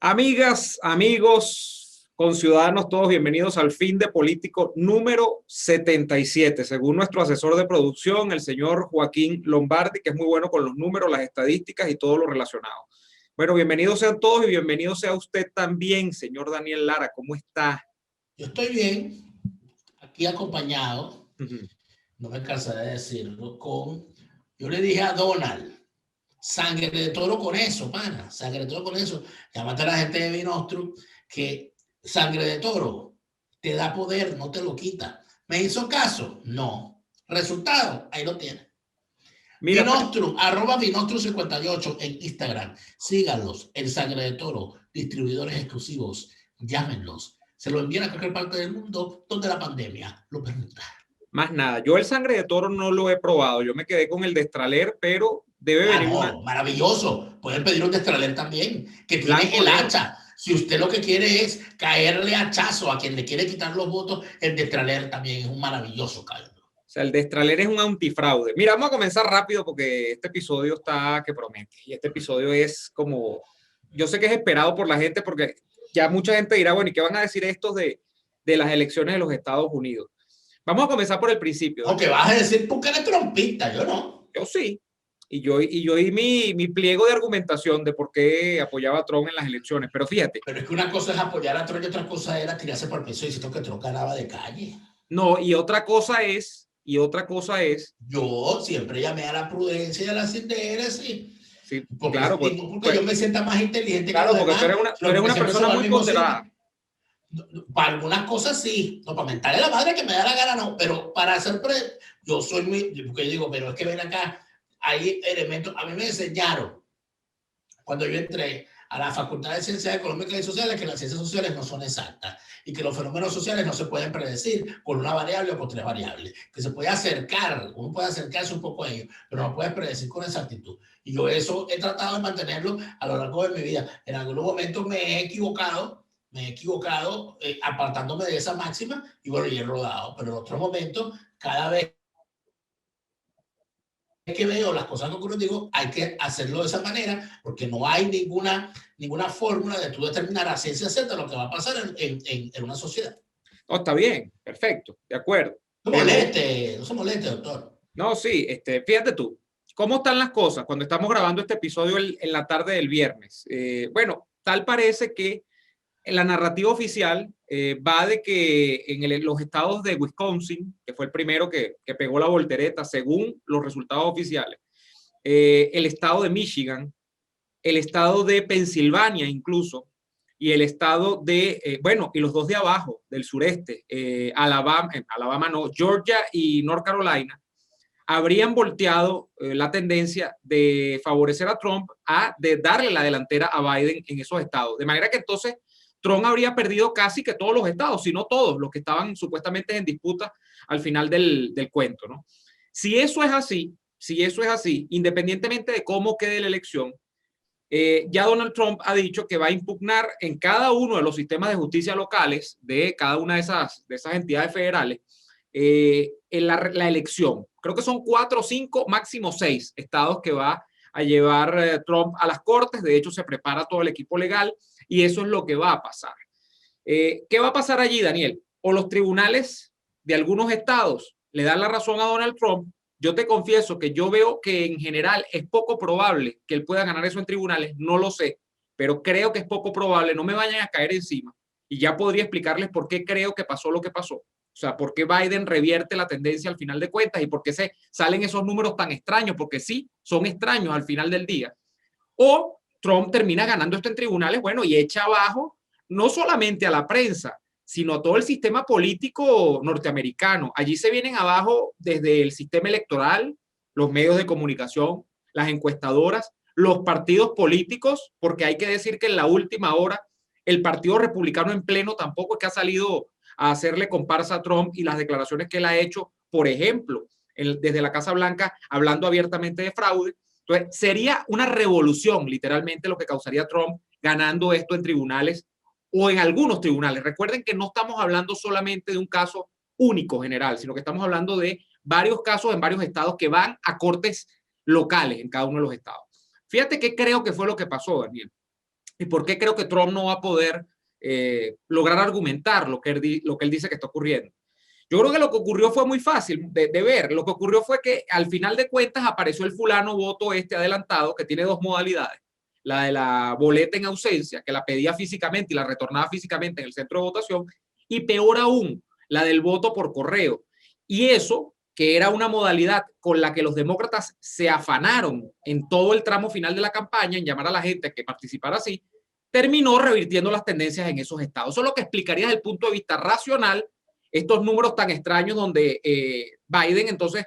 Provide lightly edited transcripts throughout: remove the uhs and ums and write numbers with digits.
Amigas, amigos, conciudadanos todos, bienvenidos al Fin de Político número 77, según nuestro asesor de producción, el señor Joaquín Lombardi, que es muy bueno con los números, las estadísticas y todo lo relacionado. Bueno, bienvenidos sean todos y bienvenido sea usted también, señor Daniel Lara, ¿cómo está? Yo estoy bien, aquí acompañado, Ujú. no me cansaré de decirlo, yo le dije a Donald, sangre de toro con eso, pana, sangre de toro con eso. Llámate a la gente de Vinostrum que sangre de toro te da poder, no te lo quita. ¿Me hizo caso? No. Resultado, ahí lo tiene. Mira, Vinostrum, @Vinostrum58 en Instagram. Síganlos, el Sangre de Toro, distribuidores exclusivos. Llámenlos. Se lo envían a cualquier parte del mundo donde la pandemia lo permita. más nada, yo el sangre de toro no lo he probado, yo me quedé con el de Estraler, pero debe Ah, venir una no, maravilloso. Pueden pedir un Destraler también, que tiene blanco el negro. hacha. Si usted lo que quiere es caerle hachazo a quien le quiere quitar los votos, el Destraler también es un maravilloso caldo. O sea, el de Estraler es un antifraude. Mira, vamos a comenzar rápido porque este episodio está que promete. Y este episodio es como, yo sé que es esperado por la gente porque ya mucha gente dirá, bueno, ¿y qué van a decir estos de las elecciones de los Estados Unidos? Vamos a comenzar por el principio, Aunque Daniel. vas a decir, ¿por qué eres trompista? Yo no. Yo sí. Y yo di mi pliego de argumentación de por qué apoyaba a Trump en las elecciones. Pero fíjate, Pero es que una cosa es apoyar a Trump y otra cosa era tirarse por el piso diciendo que Trump ganaba de calle. no, y otra cosa es, Yo siempre llamé a la prudencia y a la sindera, sí. sí, Porque, claro, y no porque yo me sienta más inteligente que claro, los porque tú demás, eres una, tú sino eres porque una siempre persona somos al muy mismo ponderada. sitio. Para algunas cosas sí, no, para mentarle a la madre que me da la gana, no, pero para hacer, yo soy muy, porque yo digo, pero es que ven acá, hay elementos, a mí me enseñaron cuando yo entré a la Facultad de Ciencias Económicas y Sociales que las ciencias sociales no son exactas y que los fenómenos sociales no se pueden predecir con una variable o con tres variables, que se puede acercar, uno puede acercarse un poco a ello, pero no puede predecir con exactitud. Y yo eso he tratado de mantenerlo a lo largo de mi vida. En algunos momentos me he equivocado apartándome de esa máxima y bueno, y he rodado, pero en otros momentos, cada vez que veo las cosas que ocurren, digo, hay que hacerlo de esa manera, porque no hay ninguna fórmula de tú determinar a ciencia cierta lo que va a pasar en una sociedad. No, está bien, perfecto, de acuerdo. Pero, No se moleste, doctor. no, sí, fíjate tú, ¿cómo están las cosas cuando estamos grabando este episodio en la tarde del viernes? Bueno, tal parece que la narrativa oficial va de que en los estados de Wisconsin, que fue el primero que pegó la voltereta según los resultados oficiales, el estado de Michigan, el estado de Pensilvania incluso, y el estado bueno, y los dos de abajo, del sureste, Alabama no, Georgia y North Carolina, habrían volteado la tendencia de favorecer a Trump de darle la delantera a Biden en esos estados. De manera que entonces Trump habría perdido casi que todos los estados, si no todos los que estaban supuestamente en disputa al final del cuento, ¿no? Si eso es así, independientemente de cómo quede la elección, ya Donald Trump ha dicho que va a impugnar en cada uno de los sistemas de justicia locales de cada una de esas entidades federales en la elección. Creo que son 4, 5, máximo 6 estados que va a llevar Trump a las cortes. De hecho, se prepara todo el equipo legal y eso es lo que va a pasar. ¿Qué va a pasar allí, Daniel? O los tribunales de algunos estados le dan la razón a Donald Trump. Yo te confieso que yo veo que en general es poco probable que él pueda ganar eso en tribunales, no lo sé, pero creo que es poco probable, no me vayan a caer encima. Y ya podría explicarles por qué creo que pasó lo que pasó. O sea, por qué Biden revierte la tendencia al final de cuentas y por qué salen esos números tan extraños, porque sí, son extraños al final del día. O Trump termina ganando esto en tribunales, bueno, y echa abajo no solamente a la prensa, sino a todo el sistema político norteamericano. Allí se vienen abajo desde el sistema electoral, los medios de comunicación, las encuestadoras, los partidos políticos, porque hay que decir que en la última hora el Partido Republicano en pleno tampoco es que ha salido a hacerle comparsa a Trump y las declaraciones que él ha hecho, por ejemplo, desde la Casa Blanca, hablando abiertamente de fraude. Entonces, sería una revolución, literalmente, lo que causaría Trump ganando esto en tribunales o en algunos tribunales. Recuerden que no estamos hablando solamente de un caso único general, sino que estamos hablando de varios casos en varios estados que van a cortes locales en cada uno de los estados. Fíjate qué creo que fue lo que pasó, Daniel. ¿Y por qué creo que Trump no va a poder lograr argumentar lo que él dice que está ocurriendo? Yo creo que lo que ocurrió fue muy fácil de ver. Lo que ocurrió fue que al final de cuentas apareció el fulano voto adelantado, que tiene dos modalidades. La de la boleta en ausencia, que la pedía físicamente y la retornaba físicamente en el centro de votación, y peor aún, la del voto por correo. Y eso, que era una modalidad con la que los demócratas se afanaron en todo el tramo final de la campaña, en llamar a la gente a que participara así, terminó revirtiendo las tendencias en esos estados. Eso es lo que explicaría desde el punto de vista racional estos números tan extraños donde Biden entonces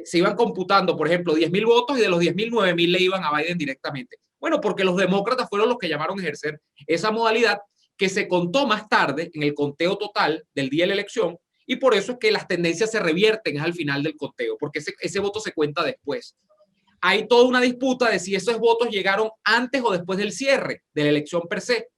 se iban computando, por ejemplo, 10,000 votos y de los 10,000, 9,000 le iban a Biden directamente. Bueno, porque los demócratas fueron los que llamaron a ejercer esa modalidad que se contó más tarde en el conteo total del día de la elección, y por eso es que las tendencias se revierten al final del conteo, porque ese voto se cuenta después. Hay toda una disputa de si esos votos llegaron antes o después del cierre de la elección per se.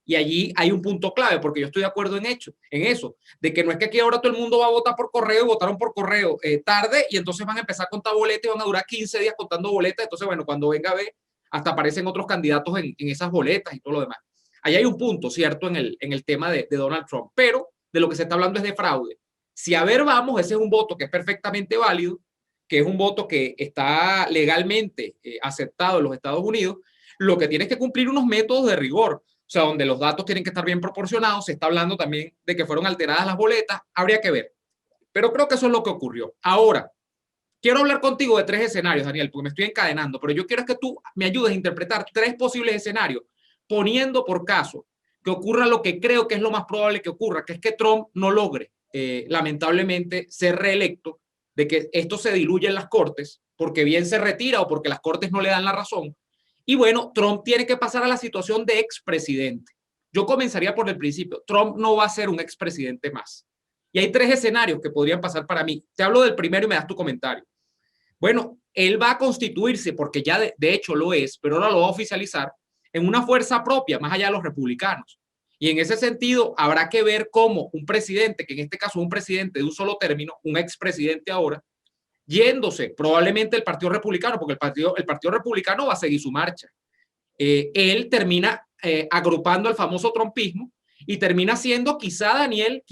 Y allí hay un punto clave, porque yo estoy de acuerdo en eso, de que no es que aquí ahora todo el mundo va a votar por correo y votaron por correo tarde y entonces van a empezar a contar boletas y van a durar 15 días contando boletas. Entonces, bueno, cuando venga a ver, hasta aparecen otros candidatos en esas boletas y todo lo demás. Ahí hay un punto, ¿cierto?, en el tema de Donald Trump, pero de lo que se está hablando es de fraude. Si a ver vamos, ese es un voto que es perfectamente válido, que es un voto que está legalmente aceptado en los Estados Unidos. Lo que tiene es que cumplir unos métodos de rigor, o sea, donde los datos tienen que estar bien proporcionados. Se está hablando también de que fueron alteradas las boletas, habría que ver. Pero creo que eso es lo que ocurrió. Ahora, quiero hablar contigo de tres escenarios, Daniel, porque me estoy encadenando, pero yo quiero que tú me ayudes a interpretar tres posibles escenarios, poniendo por caso que ocurra lo que creo que es lo más probable que ocurra, que es que Trump no logre, lamentablemente, ser reelecto, de que esto se diluya en las cortes, porque bien se retira o porque las cortes no le dan la razón. Y bueno, Trump tiene que pasar a la situación de expresidente. Yo comenzaría por el principio. Trump no va a ser un expresidente más. Y hay tres escenarios que podrían pasar para mí. Te hablo del primero y me das tu comentario. Bueno, él va a constituirse, porque ya de hecho lo es, pero ahora lo va a oficializar, en una fuerza propia, más allá de los republicanos. Y en ese sentido, habrá que ver cómo un presidente, que en este caso es un presidente de un solo término, un expresidente ahora, yéndose probablemente el Partido Republicano, porque el partido Republicano va a seguir su marcha. Él termina agrupando el famoso trumpismo y termina siendo quizá Daniel,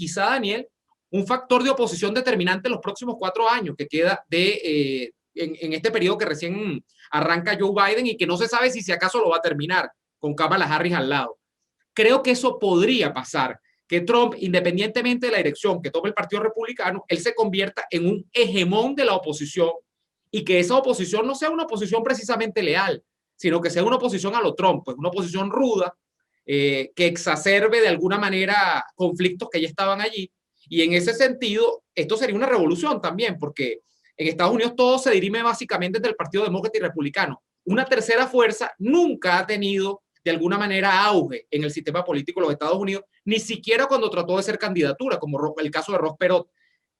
un factor de oposición determinante en los próximos 4 años que queda en este periodo que recién arranca Joe Biden y que no se sabe si acaso lo va a terminar con Kamala Harris al lado. Creo que eso podría pasar, que Trump, independientemente de la dirección que tome el Partido Republicano, él se convierta en un hegemón de la oposición y que esa oposición no sea una oposición precisamente leal, sino que sea una oposición a lo Trump, pues una oposición ruda, que exacerbe de alguna manera conflictos que ya estaban allí. Y en ese sentido, esto sería una revolución también, porque en Estados Unidos todo se dirime básicamente entre el Partido Demócrata y Republicano. Una tercera fuerza nunca ha tenido de alguna manera auge en el sistema político de los Estados Unidos, ni siquiera cuando trató de ser candidatura, como el caso de Ross Perot.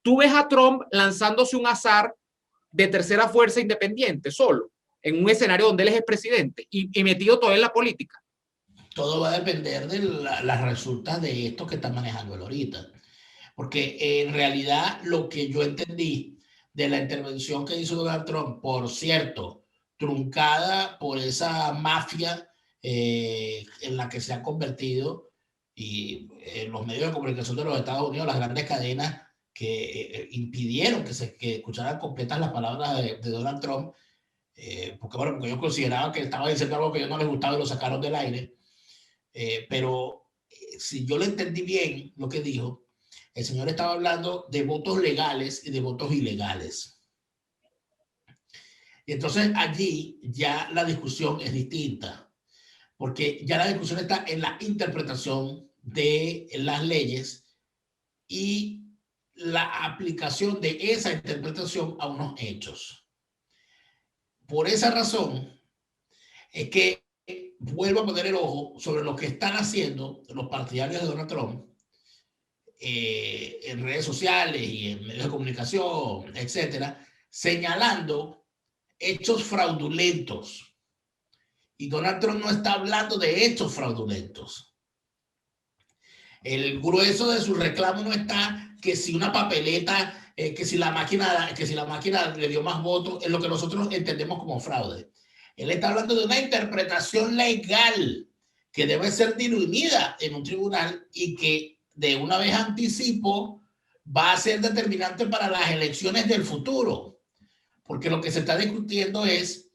Tú ves a Trump lanzándose un azar de tercera fuerza independiente, solo, en un escenario donde él es el presidente y metido todo en la política. Todo va a depender de las resultas de esto que está manejando él ahorita. Porque en realidad lo que yo entendí de la intervención que hizo Donald Trump, por cierto, truncada por esa mafia en la que se ha convertido, y en los medios de comunicación de los Estados Unidos, las grandes cadenas que impidieron que escucharan completas las palabras de Donald Trump, porque ellos consideraban que estaba diciendo algo que a ellos no les gustaba y lo sacaron del aire. Pero si yo le entendí bien lo que dijo, el señor estaba hablando de votos legales y de votos ilegales. Y entonces allí ya la discusión es distinta, porque ya la discusión está en la interpretación de las leyes y la aplicación de esa interpretación a unos hechos. Por esa razón es que vuelvo a poner el ojo sobre lo que están haciendo los partidarios de Donald Trump en redes sociales y en medios de comunicación, etcétera, señalando hechos fraudulentos. Y Donald Trump no está hablando de hechos fraudulentos. El grueso de su reclamo no está que si una papeleta, que si la máquina le dio más votos, es lo que nosotros entendemos como fraude. Él está hablando de una interpretación legal que debe ser dirimida en un tribunal y que de una vez anticipo va a ser determinante para las elecciones del futuro, porque lo que se está discutiendo es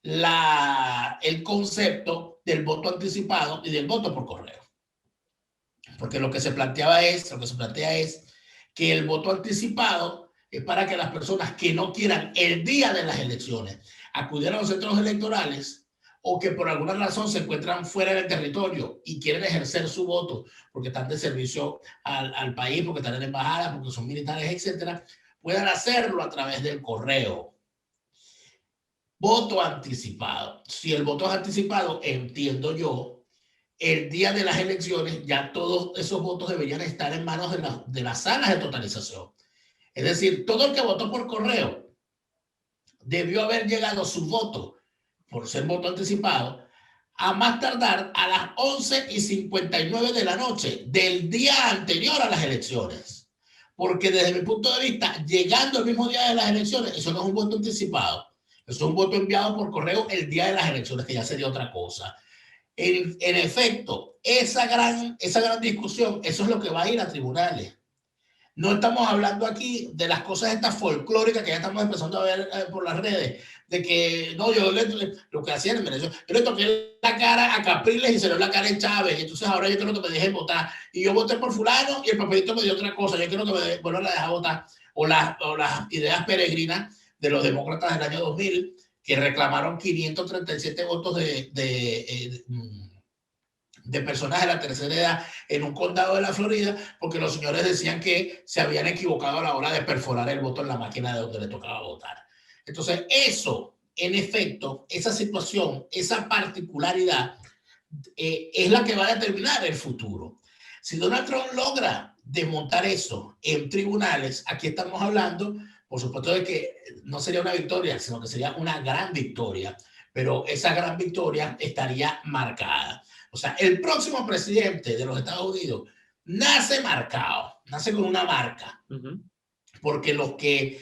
el concepto del voto anticipado y del voto por correo. Porque lo que se plantea es que el voto anticipado es para que las personas que no quieran el día de las elecciones acudir a los centros electorales o que por alguna razón se encuentran fuera del territorio y quieren ejercer su voto porque están de servicio al país, porque están en la embajada, porque son militares, etcétera, puedan hacerlo a través del correo. Voto anticipado. Si el voto es anticipado, entiendo yo, el día de las elecciones ya todos esos votos deberían estar en manos de las salas de totalización. Es decir, todo el que votó por correo debió haber llegado su voto, por ser voto anticipado, a más tardar a las 11:59 de la noche del día anterior a las elecciones. Porque desde mi punto de vista, llegando el mismo día de las elecciones, eso no es un voto anticipado. Eso es un voto enviado por correo el día de las elecciones, que ya sería otra cosa. En efecto, esa gran discusión, eso es lo que va a ir a tribunales. No estamos hablando aquí de las cosas estas folclóricas que ya estamos empezando a ver por las redes, de que no, lo que hacían en Venezuela, yo le toqué la cara a Capriles y se le dio la cara a Chávez, y entonces ahora yo quiero que me dejen votar, y yo voté por fulano y el papelito me dio otra cosa, yo quiero que me vuelvan a dejar votar, o las ideas peregrinas de los demócratas del año 2000, que reclamaron 537 votos de personas de la tercera edad en un condado de la Florida, porque los señores decían que se habían equivocado a la hora de perforar el voto en la máquina de donde le tocaba votar. Entonces, eso, en efecto, esa situación, esa particularidad, es la que va a determinar el futuro. Si Donald Trump logra desmontar eso en tribunales, aquí estamos hablando, por supuesto, de que no sería una victoria, sino que sería una gran victoria, pero esa gran victoria estaría marcada. O sea, el próximo presidente de los Estados Unidos nace marcado, nace con una marca, porque los que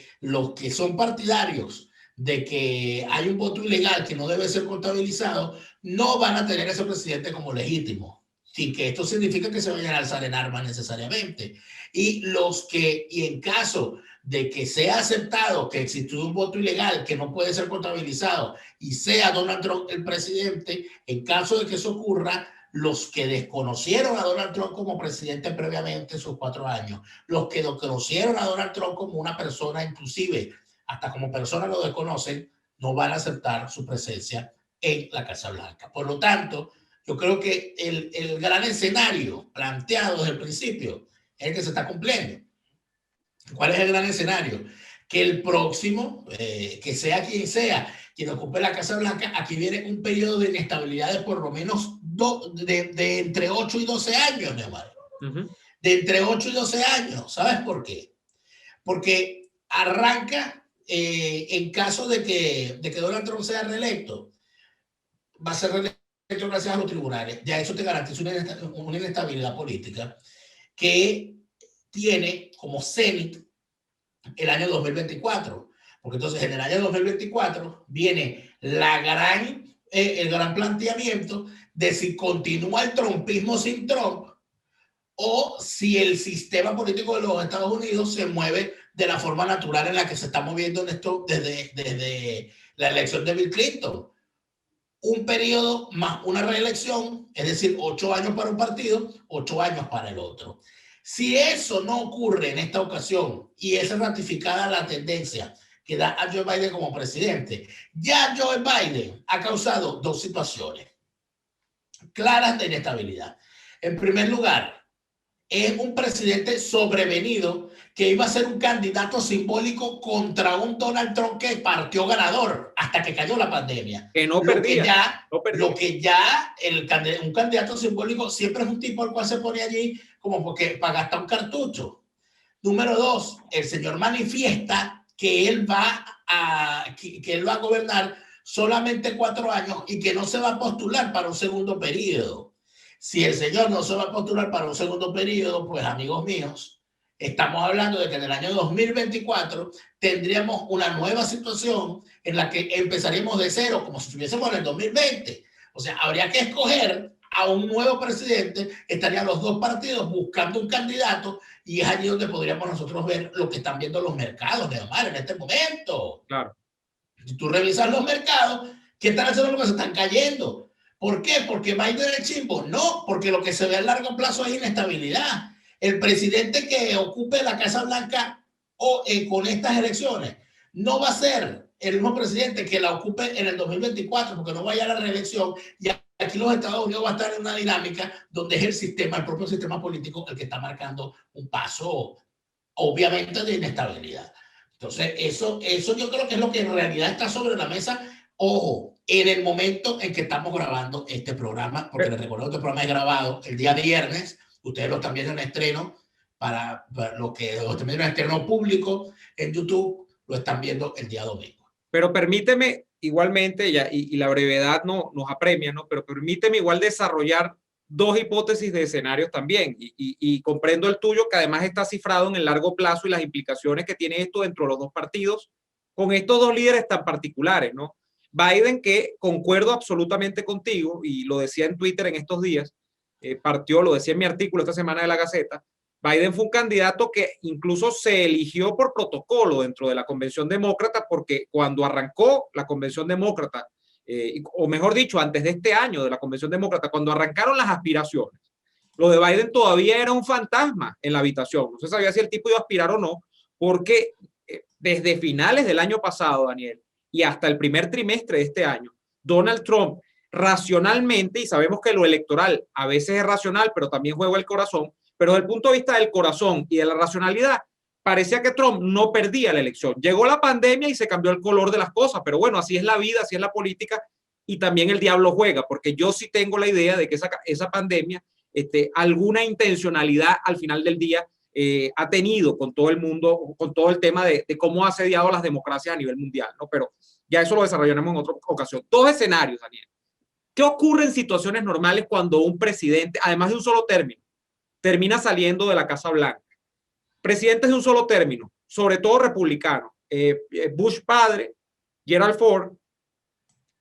son partidarios de que hay un voto ilegal que no debe ser contabilizado, no van a tener a ese presidente como legítimo, sin que esto significa que se vayan a alzar en armas necesariamente. Y en caso de que sea aceptado que existió un voto ilegal que no puede ser contabilizado y sea Donald Trump el presidente, en caso de que eso ocurra, los que desconocieron a Donald Trump como presidente previamente sus 4 años, los que desconocieron a Donald Trump como una persona, inclusive hasta como persona lo desconocen, no van a aceptar su presencia en la Casa Blanca. Por lo tanto, yo creo que el gran escenario planteado desde el principio es el que se está cumpliendo. ¿Cuál es el gran escenario? Que el próximo, que sea quien ocupe la Casa Blanca, aquí viene un periodo de inestabilidad de por lo menos de entre 8 y 12 años, Neymar. De entre 8 y 12 años. ¿Sabes por qué? Porque arranca, en caso de que Donald Trump sea reelecto, va a ser reelecto gracias a los tribunales. Ya eso te garantiza una inestabilidad política que tiene como cenit el año 2024, porque entonces en el año 2024 viene el gran planteamiento de si continúa el trumpismo sin Trump o si el sistema político de los Estados Unidos se mueve de la forma natural en la que se está moviendo en esto desde la elección de Bill Clinton. Un periodo más una reelección, es decir, 8 años para un partido, 8 años para el otro. Si eso no ocurre en esta ocasión y es ratificada la tendencia que da a Joe Biden como presidente, ya Joe Biden ha causado 2 situaciones claras de inestabilidad. En primer lugar, es un presidente sobrevenido que iba a ser un candidato simbólico contra un Donald Trump que partió ganador hasta que cayó la pandemia. Que no perdía. Lo que ya un candidato simbólico siempre es un tipo al cual se pone allí como porque para gastar un cartucho. Número 2, el señor manifiesta que él va a gobernar solamente 4 años y que no se va a postular para un segundo periodo. Si el señor no se va a postular para un segundo periodo, pues amigos míos, estamos hablando de que en el año 2024 tendríamos una nueva situación en la que empezaríamos de cero, como si estuviésemos en el 2020. O sea, habría que escoger a un nuevo presidente, estarían los dos partidos buscando un candidato y es allí donde podríamos nosotros ver lo que están viendo los mercados de Omar en este momento. Claro. Si tú revisas los mercados, ¿qué están haciendo? Lo que se están cayendo. ¿Por qué? ¿Porque Biden es chimbo? No, porque lo que se ve a largo plazo es inestabilidad. El presidente que ocupe la Casa Blanca con estas elecciones no va a ser el mismo presidente que la ocupe en el 2024 porque no vaya a la reelección. Y aquí los Estados Unidos va a estar en una dinámica donde es el sistema, el propio sistema político el que está marcando un paso, obviamente, de inestabilidad. Entonces, eso yo creo que es lo que en realidad está sobre la mesa. Ojo, en el momento en que estamos grabando este programa, porque les recuerdo que este programa es grabado el día viernes, ustedes lo están viendo en estreno, para los que lo están viendo en estreno público en YouTube, lo están viendo el día domingo. Pero permíteme igualmente, y la brevedad nos apremia, ¿no? Pero permíteme igual desarrollar dos hipótesis de escenarios también, y comprendo el tuyo, que además está cifrado en el largo plazo y las implicaciones que tiene esto dentro de los dos partidos, con estos dos líderes tan particulares, ¿no? Biden, que concuerdo absolutamente contigo, y lo decía en Twitter en estos días, lo decía en mi artículo esta semana de la Gaceta, Biden fue un candidato que incluso se eligió por protocolo dentro de la Convención Demócrata, porque cuando arrancó la Convención Demócrata, o mejor dicho, antes de este año de la Convención Demócrata, cuando arrancaron las aspiraciones, lo de Biden todavía era un fantasma en la habitación. No se sabía si el tipo iba a aspirar o no, porque desde finales del año pasado, Daniel, y hasta el primer trimestre de este año, Donald Trump racionalmente, y sabemos que lo electoral a veces es racional, pero también juega el corazón, pero desde el punto de vista del corazón y de la racionalidad, parecía que Trump no perdía la elección. Llegó la pandemia y se cambió el color de las cosas, pero bueno, así es la vida, así es la política, y también el diablo juega, porque yo sí tengo la idea de que esa pandemia, alguna intencionalidad al final del día ha tenido con todo el mundo, con todo el tema de cómo ha asediado las democracias a nivel mundial, ¿no? Pero ya eso lo desarrollaremos en otra ocasión. Dos escenarios, Daniel. ¿Qué ocurre en situaciones normales cuando un presidente, además de un solo término, termina saliendo de la Casa Blanca? Presidentes de un solo término, sobre todo republicanos. Bush padre, Gerald Ford.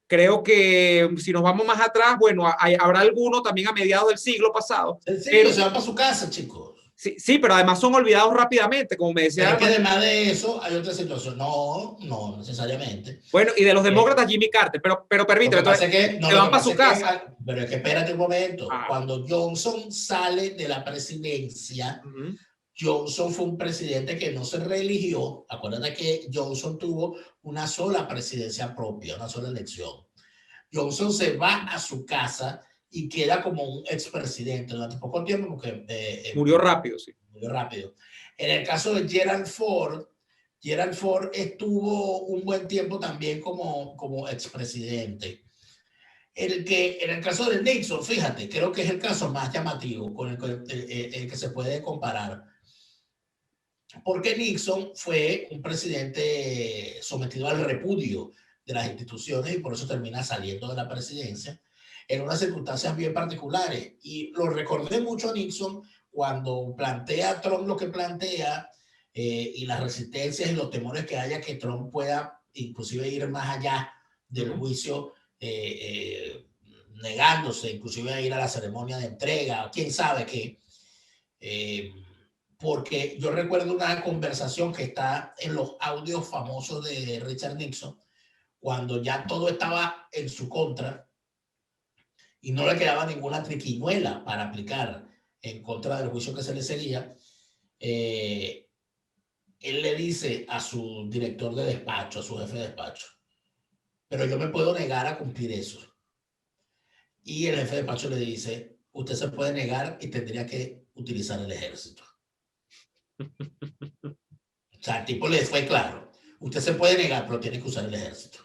Creo que si nos vamos más atrás, bueno, habrá alguno también a mediados del siglo pasado. Pero se van para su casa, chicos. Sí, pero además son olvidados rápidamente, como me decía. Pero es que además de eso hay otra situación. No necesariamente. Bueno, y de los demócratas, Jimmy Carter, pero permíteme, se van para su casa. Pero es que espérate un momento. Cuando Johnson sale de la presidencia, Johnson fue un presidente que no se reeligió. Acuérdate que Johnson tuvo una sola presidencia propia, una sola elección. Johnson se va a su casa y queda como un expresidente durante poco tiempo porque murió rápido, sí. Murió rápido. En el caso de Gerald Ford estuvo un buen tiempo también como expresidente. En el caso de Nixon, fíjate, creo que es el caso más llamativo con el que se puede comparar. Porque Nixon fue un presidente sometido al repudio de las instituciones y por eso termina saliendo de la presidencia en unas circunstancias bien particulares. Y lo recordé mucho a Nixon cuando plantea Trump lo que plantea y las resistencias y los temores que haya que Trump pueda inclusive ir más allá del juicio, negándose inclusive a ir a la ceremonia de entrega, quién sabe qué. Porque yo recuerdo una conversación que está en los audios famosos de Richard Nixon, cuando ya todo estaba en su contra y no le quedaba ninguna triquiñuela para aplicar en contra del juicio que se le seguía. Él le dice a su director de despacho, a su jefe de despacho, pero yo me puedo negar a cumplir eso. Y el jefe de despacho le dice, usted se puede negar y tendría que utilizar el ejército. O sea, el tipo le fue claro. Usted se puede negar, pero tiene que usar el ejército.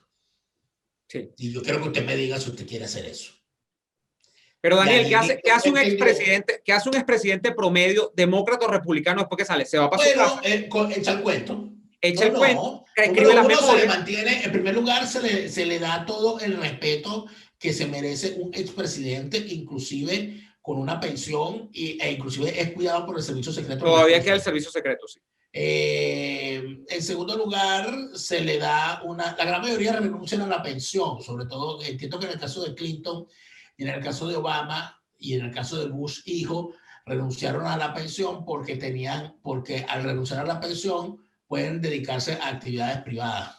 Sí. Y yo quiero que usted me diga si usted quiere hacer eso. Pero Daniel, ¿qué hace un expresidente promedio, demócrata o republicano después que sale? ¿Se va para su casa? Echa el cuento. Echa el cuento. Escribe las memorias. Se le mantiene, en primer lugar, se le da todo el respeto que se merece un expresidente, inclusive con una pensión e inclusive es cuidado por el servicio secreto. Todavía queda el servicio secreto, sí. En segundo lugar, se le da la gran mayoría renuncian a la pensión, sobre todo, entiendo que en el caso de Clinton y en el caso de Obama, y en el caso de Bush hijo, renunciaron a la pensión porque al renunciar a la pensión pueden dedicarse a actividades privadas.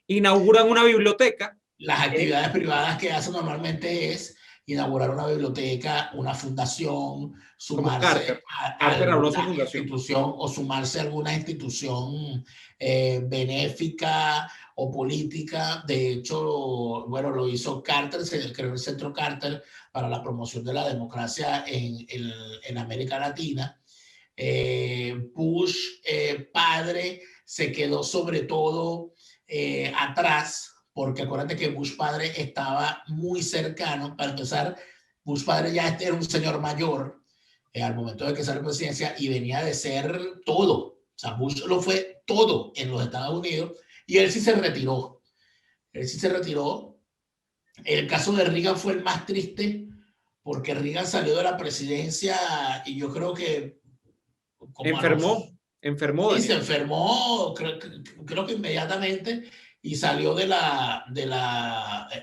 Inauguran una biblioteca. Las actividades privadas que hacen normalmente es inaugurar una biblioteca, una fundación, sumarse a alguna institución o sumarse a alguna institución benéfica o política. De hecho, bueno, lo hizo Carter, se creó el Centro Carter para la promoción de la democracia en América Latina. Bush padre se quedó sobre todo atrás, porque acuérdate que Bush padre estaba muy cercano. Para empezar, Bush padre ya era un señor mayor al momento de que sale presidencia y venía de ser todo. O sea, Bush lo fue todo en los Estados Unidos y él sí se retiró. Él sí se retiró. El caso de Reagan fue el más triste porque Reagan salió de la presidencia y yo creo que enfermó. Sí, se enfermó, creo que inmediatamente, y salió de la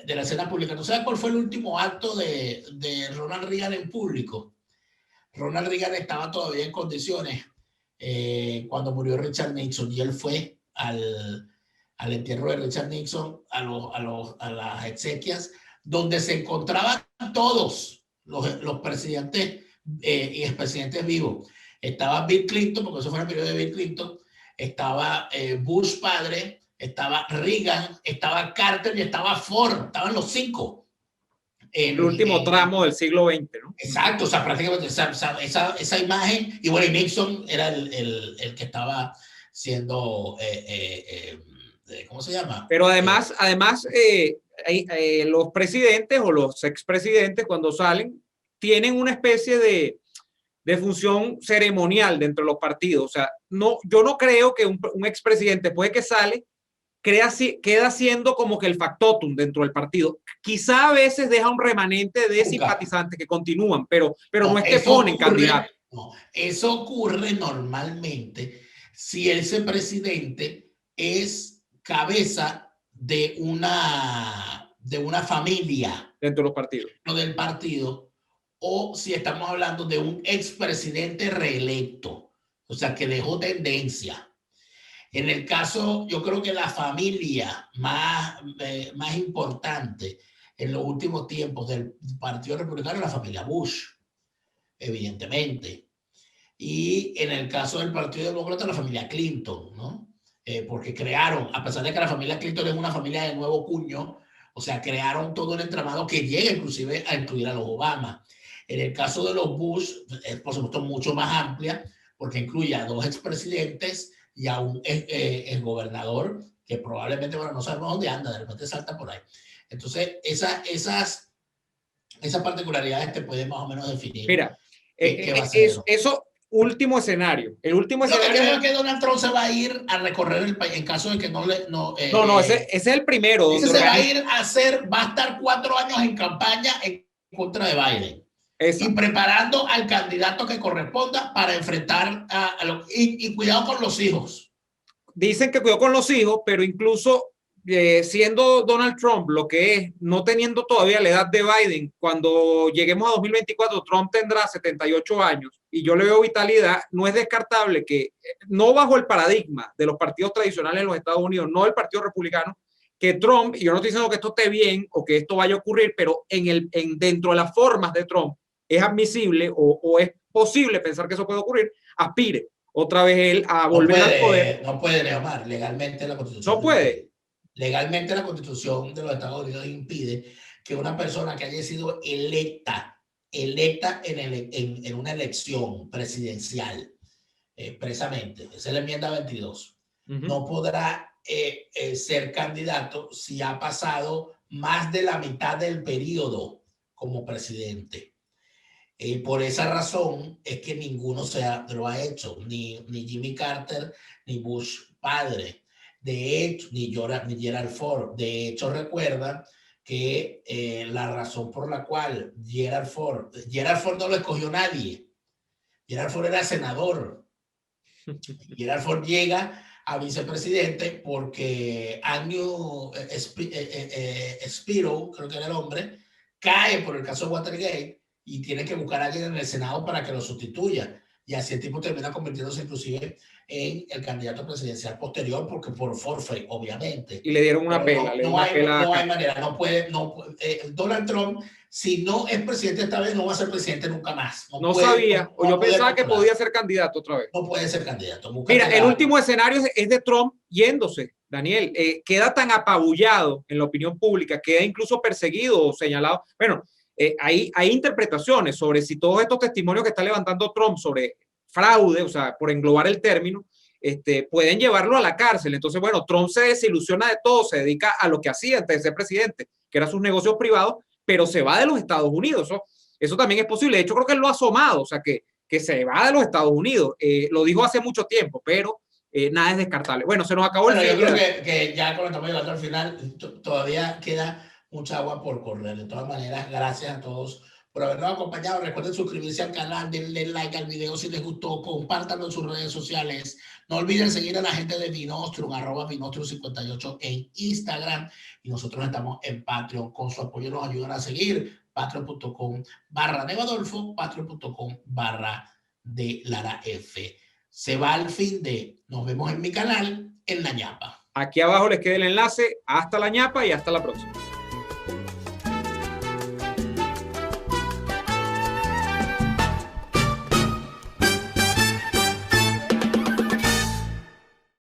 escena pública. ¿No sabes cuál fue el último acto de Ronald Reagan en público? Ronald Reagan estaba todavía en condiciones cuando murió Richard Nixon, y él fue al entierro de Richard Nixon, a las exequias, donde se encontraban todos los presidentes y expresidentes vivos. Estaba Bill Clinton, porque eso fue el periodo de Bill Clinton, estaba Bush padre, estaba Reagan, estaba Carter y estaba Ford, estaban los 5. El último tramo del siglo XX, ¿no? Exacto, o sea, prácticamente esa imagen, y bueno, y Nixon era el que estaba siendo, ¿cómo se llama? Pero además los presidentes o los expresidentes cuando salen tienen una especie de función ceremonial dentro de los partidos. O sea, yo no creo que un expresidente, después de que sale, queda siendo como que el factotum dentro del partido. Quizá a veces deja un remanente de simpatizantes que continúan, pero no es que ponen candidato. No, eso ocurre normalmente si ese presidente es cabeza de una familia dentro de los partidos. No del partido, o si estamos hablando de un expresidente reelecto, o sea, que dejó tendencia. En el caso, yo creo que la familia más importante en los últimos tiempos del Partido Republicano es la familia Bush, evidentemente. Y en el caso del Partido Demócrata, la familia Clinton, ¿no? Porque crearon, a pesar de que la familia Clinton es una familia de nuevo cuño, o sea, crearon todo un entramado que llega inclusive a incluir a los Obama. En el caso de los Bush, es por supuesto mucho más amplia, porque incluye a 2 expresidentes y a un exgobernador que probablemente, bueno, no sabemos dónde anda, de repente salta por ahí. Entonces, esas particularidades te pueden más o menos definir. Mira, eso último escenario. El último escenario. Yo creo que Donald Trump se va a ir a recorrer el país en caso de que no le. Ese es el primero. Ese se va a ir va a estar 4 años en campaña en contra de Biden. Y preparando al candidato que corresponda para enfrentar y cuidado con los hijos. Dicen que cuidado con los hijos, pero incluso siendo Donald Trump lo que es, no teniendo todavía la edad de Biden, cuando lleguemos a 2024, Trump tendrá 78 años y yo le veo vitalidad. No es descartable que, no bajo el paradigma de los partidos tradicionales en los Estados Unidos, no el Partido Republicano, que Trump, y yo no estoy diciendo que esto esté bien o que esto vaya a ocurrir, pero dentro de las formas de Trump es admisible o es posible pensar que eso puede ocurrir, aspire otra vez él a volver al poder. No puede, Neomar, legalmente la Constitución. No puede. Legalmente la Constitución de los Estados Unidos impide que una persona que haya sido electa en una elección presidencial, expresamente, esa es la enmienda 22, no podrá ser candidato si ha pasado más de la mitad del periodo como presidente. Por esa razón es que ninguno lo ha hecho, ni Jimmy Carter, ni Bush padre. De hecho, ni Gerald Ford. De hecho, recuerda que la razón por la cual Gerald Ford no lo escogió nadie. Gerald Ford era senador. Gerald Ford llega a vicepresidente porque Agnew Spiro, creo que era el hombre, cae por el caso de Watergate y tiene que buscar a alguien en el Senado para que lo sustituya. Y así el tipo termina convirtiéndose inclusive en el candidato presidencial posterior, porque por forfeit, obviamente. Y le dieron una Pero pela. no, Le dieron no, una hay, pela no hay manera, no puede. Donald Trump, si no es presidente esta vez, no va a ser presidente nunca más. No sabía, no o yo pensaba que postular. podía ser candidato otra vez. No puede ser candidato. Mira, el último escenario es de Trump yéndose, Daniel. Queda tan apabullado en la opinión pública, queda incluso perseguido o señalado. Bueno, hay interpretaciones sobre si todos estos testimonios que está levantando Trump sobre fraude, o sea, por englobar el término, pueden llevarlo a la cárcel. Entonces, bueno, Trump se desilusiona de todo, se dedica a lo que hacía antes de ser presidente, que eran sus negocios privados, pero se va de los Estados Unidos. Eso también es posible. De hecho, creo que él lo ha asomado, o sea, que se va de los Estados Unidos. Lo dijo hace mucho tiempo, pero nada es descartable. Bueno, se nos acabó el tiempo. Yo creo que ya cuando estamos llegando al final, todavía queda mucha agua por correr. De todas maneras, gracias a todos por habernos acompañado. Recuerden suscribirse al canal, denle like al video si les gustó, compártanlo en sus redes sociales. No olviden seguir a la gente de Vinostrum, @Vinostrum58 en Instagram. Y nosotros estamos en Patreon. Con su apoyo nos ayudan a seguir. Patreon.com/Nevadolfo, Patreon.com/DLaraF. Se va al fin de. Nos vemos en mi canal, en La Ñapa. Aquí abajo les queda el enlace. Hasta La Ñapa y hasta la próxima.